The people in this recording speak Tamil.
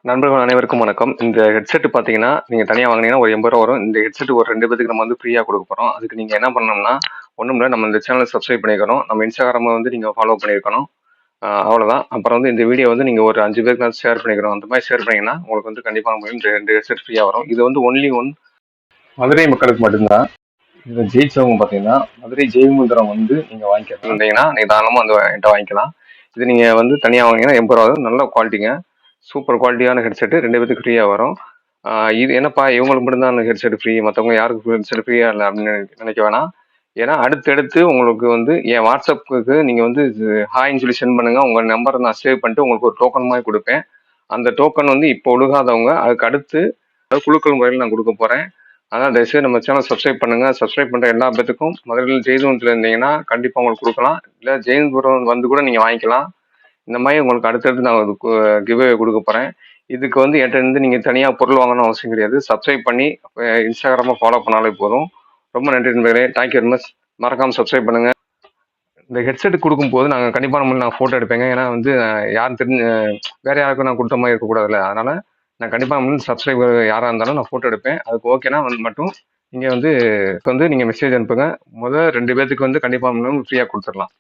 நண்பர்கள் அனைவருக்கும் வணக்கம். இந்த ஹெட்செட் பார்த்தீங்கன்னா, நீங்க தனியா வாங்குனீங்கன்னா ஒரு ரூ. 80 வரும். இந்த ஹெட்செட் ஒரு 2 பேத்துக்கு நம்ம வந்து ஃப்ரீயா குடுக்க போறோம். அதுக்கு நீங்க என்ன பண்ணணும்னா, ஒண்ணுமில்ல நம்ம இந்த சேனல சப்ஸ்கிரைப் பண்ணிக்கணும். நம்ம Instagramல வந்து நீங்க ஃபாலோ பண்ணியிருக்கணும். அவ்வளோதான். அப்புறம் வந்து இந்த வீடியோ வந்து நீங்க ஒரு 5 பேருக்கு ஷேர் பண்ணிக்கணும். அந்த மாரி ஷேர் பண்ணீங்கன்னா, உங்களுக்கு வந்து கண்டிப்பா நம்ம இந்த 2 ஹெட்செட் ஃப்ரீயா வரும். இது வந்து ஒன்லி ஒன் மதுரை மக்களுக்கு மட்டும் தான். இதுல ஜெயிச்சவங்க பார்த்தீங்கன்னா, மதுரை ஜெயமுந்திரம் வந்து நீங்க வாங்கிக்கலாம். இருந்தீங்கன்னா, நீங்க தாராளமா வந்து என்ட்ட வாங்கிக்கலாம். இது நீங்க வந்து தனியா வாங்குனீங்கன்னா ரூ. 80 தான். நல்ல குவாலிட்டிங்க. சூப்பர் குவாலிட்டியான ஹெட்செட் 2 பேத்துக்கு ஃப்ரீயா வரும். இது என்னப்பா இவங்களுக்கு மட்டும் தான் அந்த ஹெட்செட் ஃப்ரீ, மத்தவங்க யாருக்கும் ஹெட்செட் ஃப்ரீயா இல்ல அப்படின்னு நினைக்க வேணாம். ஏன்னா அடுத்தடுத்து உங்களுக்கு வந்து என் வாட்ஸ்அப்புக்கு நீங்க வந்து ஹாய்ன்னு சொல்லி சென்ட் பண்ணுங்க. உங்க நம்பரை நான் சேவ் பண்ணிட்டு உங்களுக்கு ஒரு டோக்கன் மாதிரி கொடுப்பேன். அந்த டோக்கன் வந்து இப்போ ஒழுகாதவங்க அதுக்கு அடுத்து குழுக்கள் முறையில் நான் கொடுக்க போறேன். அதான் தயவுசெய்து நம்ம சேனல் சப்ஸ்கிரைப் பண்ணுங்க. சப்ஸ்கிரைப் பண்ற எல்லா பேத்துக்கும் மதுரையில் ஜெயதுவனத்தில் இருந்தீங்கன்னா கண்டிப்பா உங்களுக்கு கொடுக்கலாம். இல்ல ஜெயந்துபுரம் வந்து கூட நீங்க வாங்கிக்கலாம். இந்த மாதிரி உங்களுக்கு அடுத்தடுத்து நான் ஒரு கிவ்அவே கொடுக்க போறேன். இதுக்கு வந்து என்கிட்ட இருந்து நீங்க தனியா பொருள் வாங்கணும்னு அவசியம் கிடையாது. சப்ஸ்கிரைப் பண்ணி இன்ஸ்டாகிராமை ஃபாலோ பண்ணாலே போதும். ரொம்ப நன்றி நண்பர்களே. Thank you very much. மறக்காம சப்ஸ்கிரைப் பண்ணுங்க. இந்த ஹெட்செட் கொடுக்கும்போது நாங்கள் கண்டிப்பான முறையில் நான் ஃபோட்டோ எடுப்பேங்க. ஏன்னா வந்து யாரும் தெரிஞ்ச வேற யாருக்கும் நான் கொடுத்த மாதிரி இருக்கக்கூடாதுல்ல. அதனால நான் கண்டிப்பாக வந்து சப்ஸ்கிரைபர் யாராக இருந்தாலும் நான் ஃபோட்டோ எடுப்பேன். அதுக்கு ஓகேனா வந்து மட்டும் நீங்கள் வந்து நீங்கள் மெசேஜ் அனுப்புங்க. முதல் 2 பேத்துக்கு வந்து கண்டிப்பாக ஃப்ரீயாக கொடுத்துடலாம்.